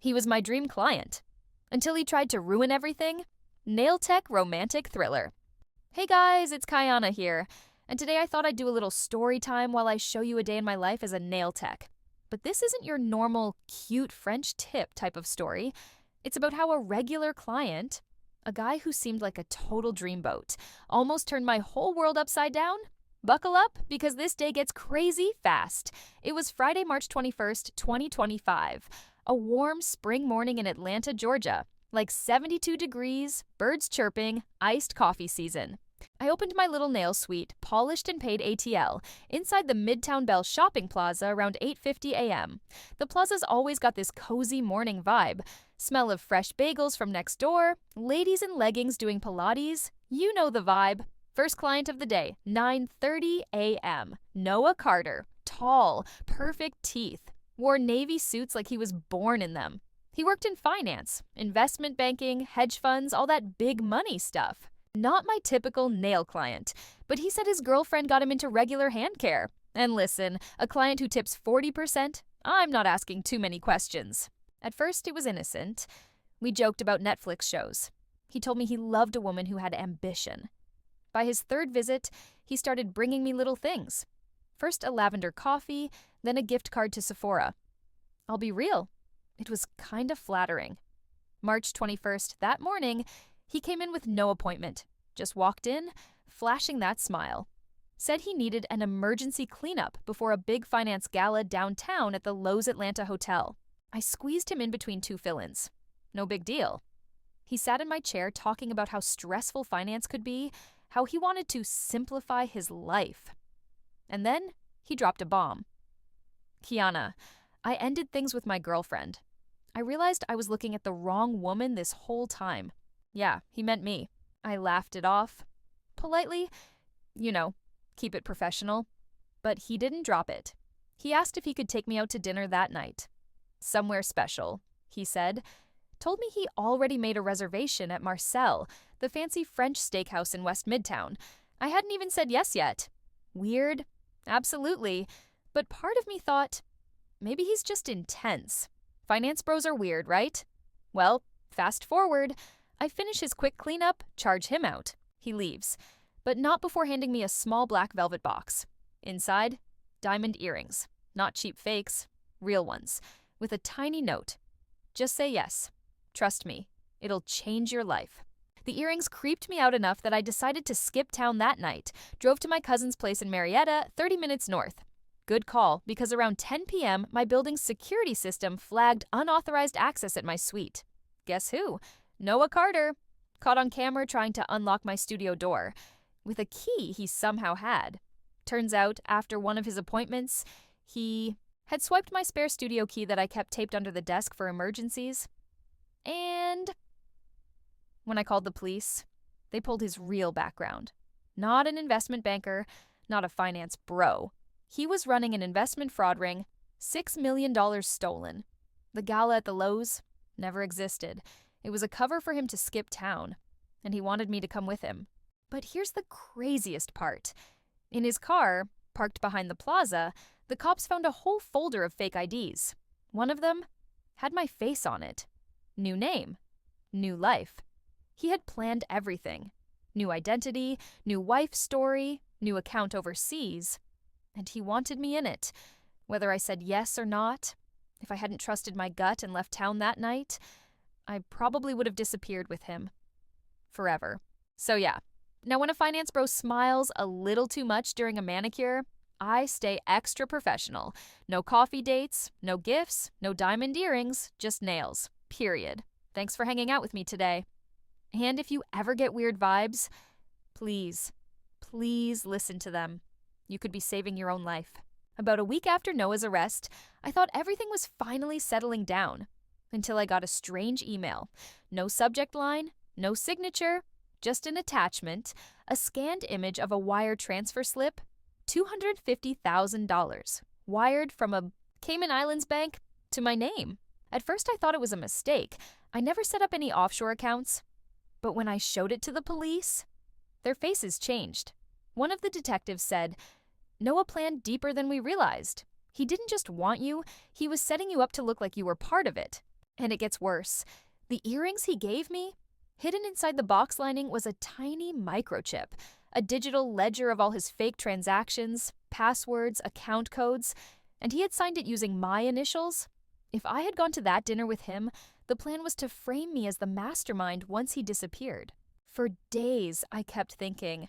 He was my dream client. Until he tried to ruin everything. Nail tech romantic thriller. Hey guys, it's Kayana here, and today I thought I'd do a little story time while I show you a day in my life as a nail tech. But this isn't your normal cute French tip type of story. It's about how a regular client, a guy who seemed like a total dreamboat, almost turned my whole world upside down. Buckle up, because this day gets crazy fast. It was Friday, March 21st, 2025. A warm spring morning in Atlanta, Georgia. Like 72 degrees, birds chirping, iced coffee season. I opened my little nail suite, polished and paid ATL, inside the Midtown Bell shopping plaza around 8:50 a.m. The plaza's always got this cozy morning vibe. Smell of fresh bagels from next door, ladies in leggings doing Pilates. You know the vibe. First client of the day, 9:30 a.m. Noah Carter. Tall, perfect teeth. Wore navy suits like he was born in them. He worked in finance, investment banking, hedge funds, all that big money stuff. Not my typical nail client, but he said his girlfriend got him into regular hand care. And listen, a client who tips 40%? I'm not asking too many questions. At first, it was innocent. We joked about Netflix shows. He told me he loved a woman who had ambition. By his third visit, he started bringing me little things. First a lavender coffee, then a gift card to Sephora. I'll be real. It was kind of flattering. March 21st, that morning, he came in with no appointment. Just walked in, flashing that smile. Said he needed an emergency cleanup before a big finance gala downtown at the Lowe's Atlanta Hotel. I squeezed him in between two fill-ins. No big deal. He sat in my chair talking about how stressful finance could be, how he wanted to simplify his life. And then he dropped a bomb. Kiana, I ended things with my girlfriend. I realized I was looking at the wrong woman this whole time. Yeah, he meant me. I laughed it off. Politely, keep it professional. But he didn't drop it. He asked if he could take me out to dinner that night. Somewhere special, he said. Told me he already made a reservation at Marcel, the fancy French steakhouse in West Midtown. I hadn't even said yes yet. Weird? Absolutely. But part of me thought, maybe he's just intense. Finance bros are weird, right? Well, fast forward. I finish his quick cleanup, charge him out. He leaves, but not before handing me a small black velvet box. Inside, diamond earrings. Not cheap fakes, real ones, with a tiny note. Just say yes. Trust me, it'll change your life. The earrings creeped me out enough that I decided to skip town that night, drove to my cousin's place in Marietta, 30 minutes north. Good call, because around 10 p.m., my building's security system flagged unauthorized access at my suite. Guess who? Noah Carter. Caught on camera trying to unlock my studio door. With a key he somehow had. Turns out, after one of his appointments, he had swiped my spare studio key that I kept taped under the desk for emergencies. And when I called the police, they pulled his real background. Not an investment banker, not a finance bro. He was running an investment fraud ring, $6 million stolen. The gala at the Lowe's never existed. It was a cover for him to skip town, and he wanted me to come with him. But here's the craziest part. In his car, parked behind the plaza, the cops found a whole folder of fake IDs. One of them had my face on it. New name. New life. He had planned everything. New identity, new wife story, new account overseas. And he wanted me in it. Whether I said yes or not, if I hadn't trusted my gut and left town that night, I probably would have disappeared with him. Forever. So yeah. Now when a finance bro smiles a little too much during a manicure, I stay extra professional. No coffee dates, no gifts, no diamond earrings, just nails. Period. Thanks for hanging out with me today. And if you ever get weird vibes, please listen to them. You could be saving your own life. About a week after Noah's arrest, I thought everything was finally settling down. Until I got a strange email. No subject line, no signature, just an attachment, a scanned image of a wire transfer slip, $250,000, wired from a Cayman Islands bank to my name. At first I thought it was a mistake. I never set up any offshore accounts. But when I showed it to the police, their faces changed. One of the detectives said, "Noah planned deeper than we realized. He didn't just want you, he was setting you up to look like you were part of it. And it gets worse. The earrings he gave me? Hidden inside the box lining was a tiny microchip, a digital ledger of all his fake transactions, passwords, account codes, and he had signed it using my initials. If I had gone to that dinner with him, the plan was to frame me as the mastermind once he disappeared. For days, I kept thinking,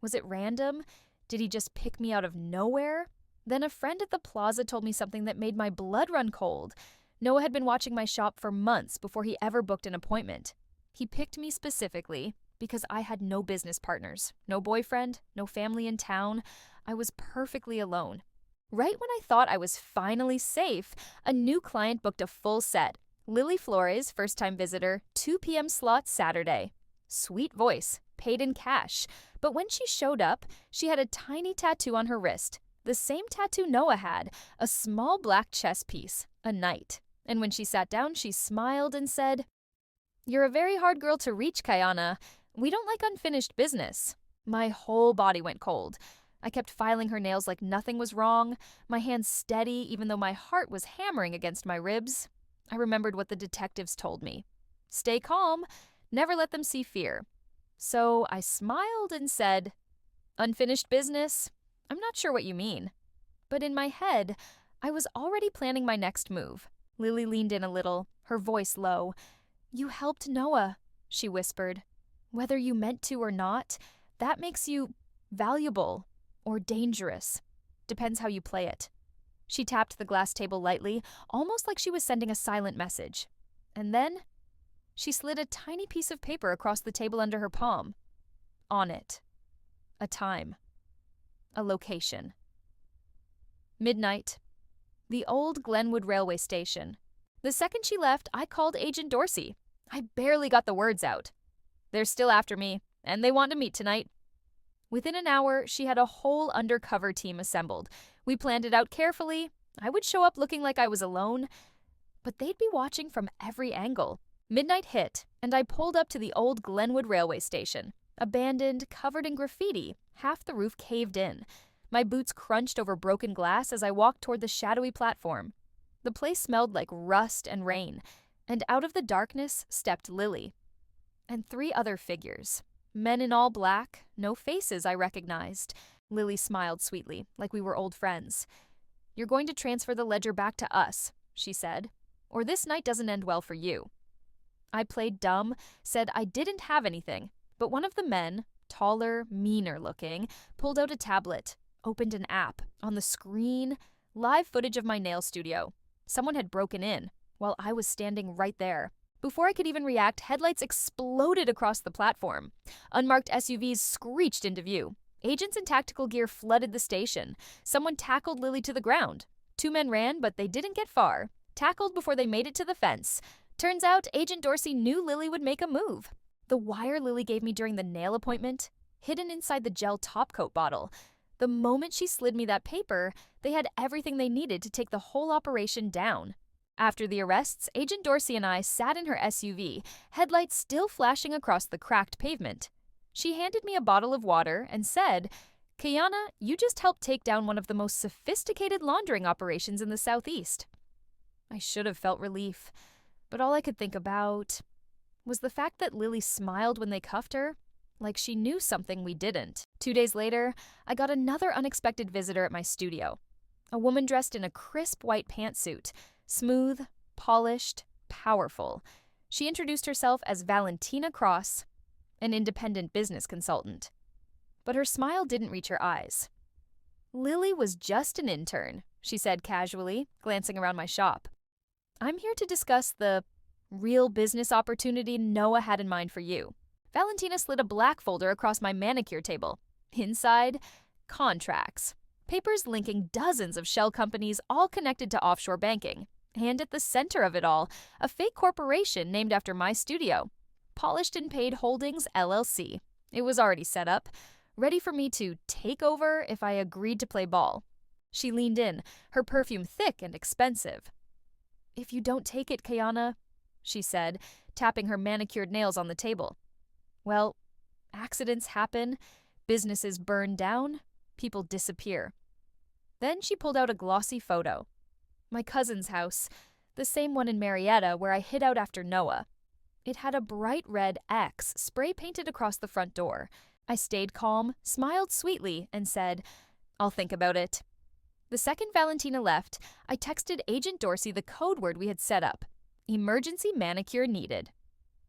was it random? Did he just pick me out of nowhere? Then a friend at the plaza told me something that made my blood run cold. Noah had been watching my shop for months before he ever booked an appointment. He picked me specifically because I had no business partners, no boyfriend, no family in town. I was perfectly alone. Right when I thought I was finally safe, a new client booked a full set. Lily Flores, first-time visitor, 2 p.m. slot Saturday. Sweet voice, paid in cash. But when she showed up, she had a tiny tattoo on her wrist. The same tattoo Noah had, a small black chess piece, a knight. And when she sat down, she smiled and said, "You're a very hard girl to reach, Kayana. We don't like unfinished business." My whole body went cold. I kept filing her nails like nothing was wrong, my hands steady even though my heart was hammering against my ribs. I remembered what the detectives told me. Stay calm, never let them see fear. So I smiled and said, "Unfinished business? I'm not sure what you mean." But in my head, I was already planning my next move. Lily leaned in a little, her voice low. "You helped Noah," she whispered. "Whether you meant to or not, that makes you valuable or dangerous. Depends how you play it." She tapped the glass table lightly, almost like she was sending a silent message. And then she slid a tiny piece of paper across the table under her palm. On it, a time, a location. Midnight. The old Glenwood railway station. The second she left, I called Agent Dorsey. I barely got the words out. "They're still after me, and they want to meet tonight." Within an hour, she had a whole undercover team assembled. We planned it out carefully. I would show up looking like I was alone, but they'd be watching from every angle. Midnight hit, and I pulled up to the old Glenwood railway station. Abandoned, covered in graffiti, half the roof caved in. My boots crunched over broken glass as I walked toward the shadowy platform. The place smelled like rust and rain, and out of the darkness stepped Lily. And 3 other figures. Men in all black, no faces I recognized. Lily smiled sweetly, like we were old friends. "You're going to transfer the ledger back to us," she said, "or this night doesn't end well for you." I played dumb, said I didn't have anything, but one of the men, taller, meaner looking, pulled out a tablet, opened an app. On the screen, live footage of my nail studio. Someone had broken in, while I was standing right there. Before I could even react, headlights exploded across the platform. Unmarked SUVs screeched into view. Agents in tactical gear flooded the station. Someone tackled Lily to the ground. 2 men ran, but they didn't get far. Tackled before they made it to the fence. Turns out Agent Dorsey knew Lily would make a move. The wire Lily gave me during the nail appointment, hidden inside the gel topcoat bottle. The moment she slid me that paper, they had everything they needed to take the whole operation down. After the arrests, Agent Dorsey and I sat in her SUV, headlights still flashing across the cracked pavement. She handed me a bottle of water and said, "Kayana, you just helped take down one of the most sophisticated laundering operations in the Southeast." I should have felt relief, but all I could think about was the fact that Lily smiled when they cuffed her, like she knew something we didn't. 2 days later, I got another unexpected visitor at my studio. A woman dressed in a crisp white pantsuit, smooth, polished, powerful. She introduced herself as Valentina Cross, an independent business consultant. But her smile didn't reach her eyes. "Lily was just an intern," she said casually, glancing around my shop. "I'm here to discuss the real business opportunity Noah had in mind for you." Valentina slid a black folder across my manicure table. Inside, contracts. Papers linking dozens of shell companies all connected to offshore banking. And at the center of it all, a fake corporation named after my studio. Polished and Paid Holdings, LLC. It was already set up, ready for me to take over if I agreed to play ball. She leaned in, her perfume thick and expensive. "If you don't take it, Kayana," she said, tapping her manicured nails on the table. "Well, accidents happen, businesses burn down, people disappear." Then she pulled out a glossy photo. My cousin's house, the same one in Marietta where I hid out after Noah. It had a bright red X spray painted across the front door. I stayed calm, smiled sweetly, and said, "I'll think about it." The second Valentina left, I texted Agent Dorsey the code word we had set up: emergency manicure needed.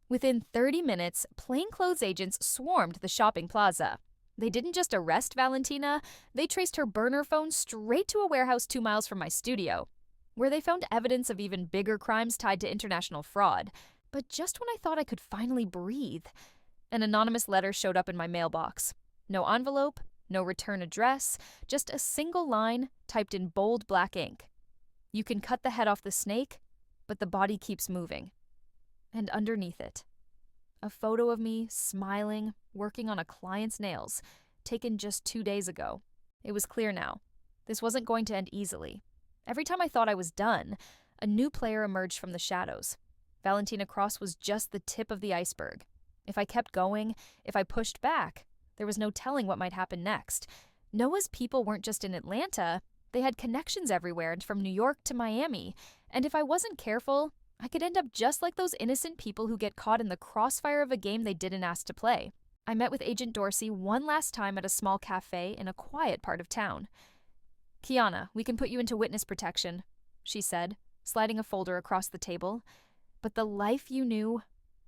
Within 30 minutes, plainclothes agents swarmed the shopping plaza. They didn't just arrest Valentina, they traced her burner phone straight to a warehouse 2 miles from my studio, where they found evidence of even bigger crimes tied to international fraud. But just when I thought I could finally breathe, an anonymous letter showed up in my mailbox. No envelope, no return address, just a single line typed in bold black ink. "You can cut the head off the snake, but the body keeps moving." And underneath it, a photo of me smiling, working on a client's nails, taken just 2 days ago. It was clear now. This wasn't going to end easily. Every time I thought I was done, a new player emerged from the shadows. Valentina Cross was just the tip of the iceberg. If I kept going, if I pushed back, there was no telling what might happen next. Noah's people weren't just in Atlanta, they had connections everywhere, and from New York to Miami. And if I wasn't careful, I could end up just like those innocent people who get caught in the crossfire of a game they didn't ask to play. I met with Agent Dorsey one last time at a small cafe in a quiet part of town. "Kiana, we can put you into witness protection," she said, sliding a folder across the table. "But the life you knew,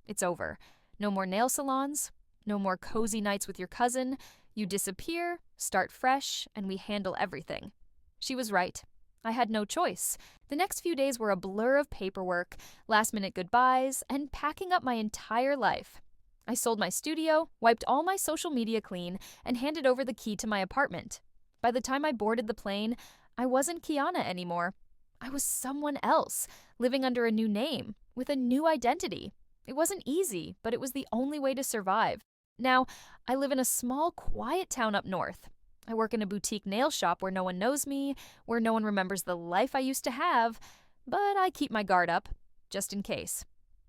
it's over. No more nail salons, no more cozy nights with your cousin. You disappear, start fresh, and we handle everything." She was right. I had no choice. The next few days were a blur of paperwork, last-minute goodbyes, and packing up my entire life. I sold my studio, wiped all my social media clean, and handed over the key to my apartment. By the time I boarded the plane, I wasn't Kiana anymore. I was someone else, living under a new name, with a new identity. It wasn't easy, but it was the only way to survive. Now, I live in a small, quiet town up north. I work in a boutique nail shop where no one knows me, where no one remembers the life I used to have, but I keep my guard up, just in case.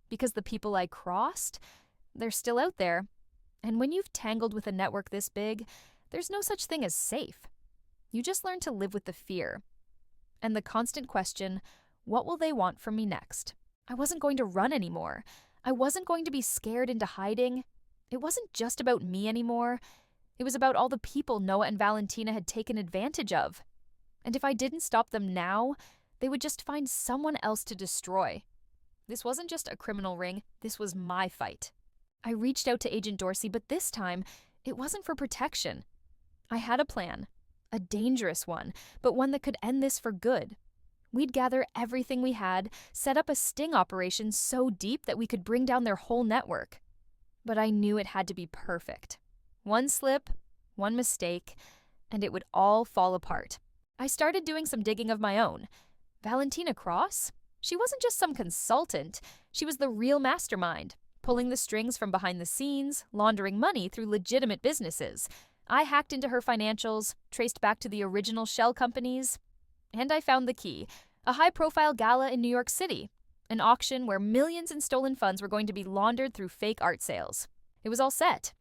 Because the people I crossed, they're still out there. And when you've tangled with a network this big, there's no such thing as safe. You just learn to live with the fear. And the constant question, what will they want from me next? I wasn't going to run anymore. I wasn't going to be scared into hiding. It wasn't just about me anymore. It was about all the people Noah and Valentina had taken advantage of. And if I didn't stop them now, they would just find someone else to destroy. This wasn't just a criminal ring, this was my fight. I reached out to Agent Dorsey, but this time, it wasn't for protection. I had a plan, a dangerous one, but one that could end this for good. We'd gather everything we had, set up a sting operation so deep that we could bring down their whole network. But I knew it had to be perfect. One slip, one mistake, and it would all fall apart. I started doing some digging of my own. Valentina Cross? She wasn't just some consultant. She was the real mastermind, pulling the strings from behind the scenes, laundering money through legitimate businesses. I hacked into her financials, traced back to the original shell companies, and I found the key, a high-profile gala in New York City, an auction where millions in stolen funds were going to be laundered through fake art sales. It was all set.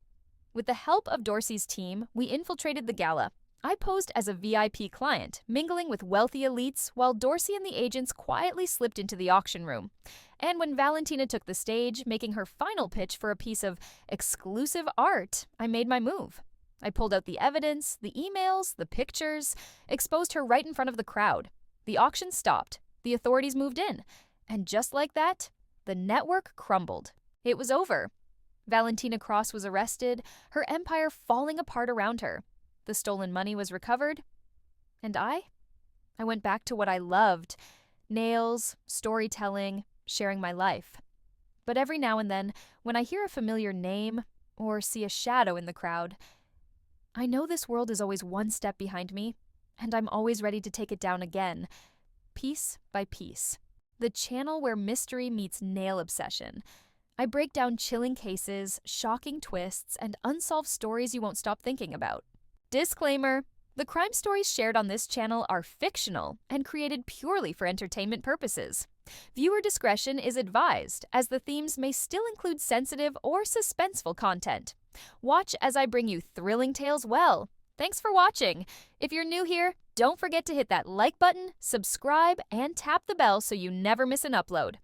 With the help of Dorsey's team, we infiltrated the gala. I posed as a VIP client, mingling with wealthy elites, while Dorsey and the agents quietly slipped into the auction room. And when Valentina took the stage, making her final pitch for a piece of exclusive art, I made my move. I pulled out the evidence, the emails, the pictures, exposed her right in front of the crowd. The auction stopped. The authorities moved in. And just like that, the network crumbled. It was over. Valentina Cross was arrested, her empire falling apart around her. The stolen money was recovered. And I went back to what I loved: nails, storytelling, sharing my life. But every now and then, when I hear a familiar name or see a shadow in the crowd, I know this world is always one step behind me, and I'm always ready to take it down again, piece by piece. The channel where mystery meets nail obsession. I break down chilling cases, shocking twists, and unsolved stories you won't stop thinking about. Disclaimer: the crime stories shared on this channel are fictional and created purely for entertainment purposes. Viewer discretion is advised, as the themes may still include sensitive or suspenseful content. Watch as I bring you thrilling tales well. Thanks for watching. If you're new here, Don't forget to hit that like button, subscribe, and tap the bell so you never miss an upload.